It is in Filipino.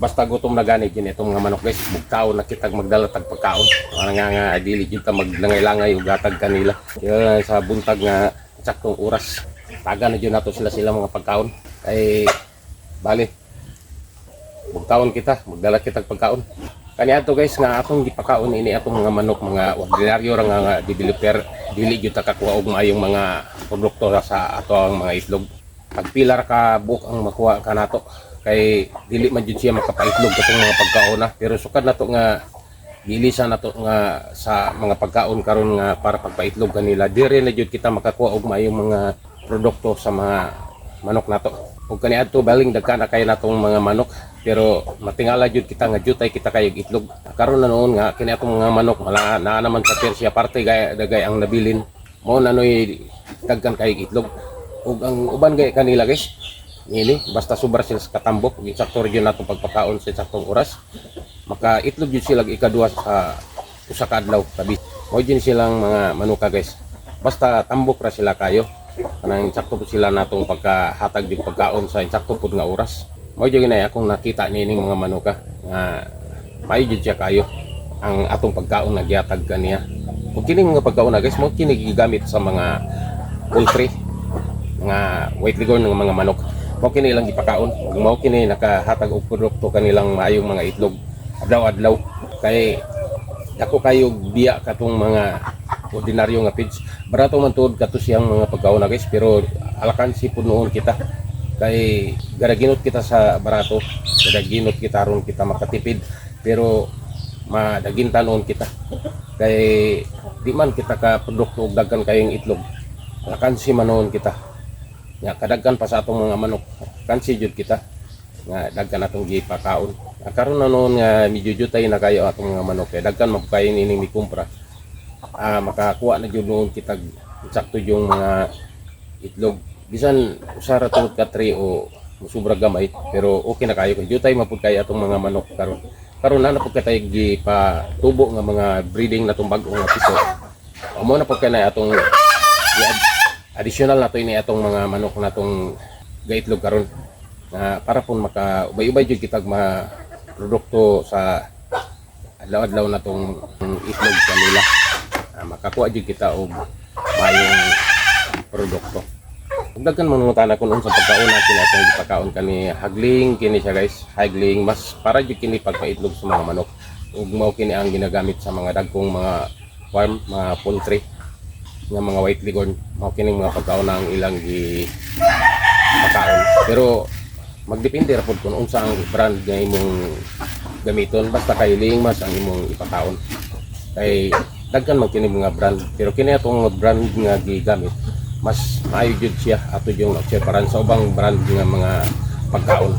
basta gutom na gani gini itong mga manok guys, bugtaon na kitag magdala tag pagkaon. Para nga dili kita maglangay-langay ug gatag kanila. Kaya sa buntag nga saktong oras, taga na jud nato sila mga pagkaon. Kay bali bugtaon kita, magdala kitag pagkaon. Kaniadto guys nga atong gipakaon ini atong mga manok, mga ordinaryo ra nga developer, dili jud ta kakuha og maayong mga produkto sa ato ang mga itlog. Pagpila ra ka buok ang makuha kanato. Kay dili man jud siya makapaitlog katong mga pagkaon na, pero sukad nato nga gilisan nato nga sa mga pagkaon karon nga para pagpaitlog kanila, dire na jud kita makakuha og maayong mga produkto sa mga manok nato. Ug kaniadto baling dagka na kay natong mga manok, pero matingala jud kita nga jutay kita kayog itlog. Karon na noon nga kini atong mga manok wala na naman sa Persia parte dagay ang nabilin mo nanoy dagkan kayog itlog. Ug ang uban gay kanila guys, ini basta sobra sila sa katambok, eksakto yun natong pagpakaon sa eksaktong oras, makaitlog yun sila ikaduha sa usa ka adlaw tabi. Mo din silang mga manuka guys, basta tambok ra sila kayo, kanang eksakto po sila natong pagkahatag yung pagkaon sa eksakto po nga oras. Mo din na akong nakita nining mga manuka nga may jud siya kayo ang atong pagkaon nga gihatag kaniya. Ug kining mga pagkaon na guys, mo kini gigamit sa mga poultry, mga white leghorn ng mga manok. Mao kini ilang gipakaon, ug mao kini nakahatag og produkto kanilang maayong mga itlog adlaw-adlaw. Kay dako kayo biya katong mga ordinaryo nga pigs. Barato man tuod kato siyang mga pagkaon na guys, pero alakan si pud noon kita. Kay garaginot kita sa barato, garaginot kita ron kita makatipid, pero madagintan noon kita. Kay di man kita ka produkto og daghan kayong itlog. Alakan si manon kita. Ya kadaghan pa sa atong mga manok, kansi jud kita nga daghan atong gipakaon. Karon na noon nga medyo jutay na kayo atong mga manok, kay daghan magkain ini mikumpra. Makakuha na jud noon kita sakto yung mga itlog. Bisan usara tungod ka 3 o sobra gamay, pero okay na kayo kay jutay mapud kay atong mga manok karon. Karon na pud katay gipatubo nga mga breeding natong bag-o nga piso. Amo na pud kay na atong additional nato ini atong mga manok natong gaitlog karon para pun maka ubay-ubay jud kitag mga produkto sa adlaw-adlaw natong itlog kanila. Makakuha jud kita og mayong produkto. Ug daghan man mutana kun unsa pagkaon natin atong gipakaon kani hagling kini siya guys, hagling mas para jud kini pagpaitlog sa mga manok. Ug mao kini ang ginagamit sa mga dagkong mga farm, mga poultry nga mga white leghorn. Mao kining mga pagkaon ang ilang gipakaon, pero magdepende ra pud kung unsa ang brand nga imong gamiton. Basta kay lingmas ang imong ipakaon, kay daghan man kini mga brand, pero kini atong brand nga gigamit mas maayo jud siya ato yung nagseparan sa ubang brand nga mga pagkaon.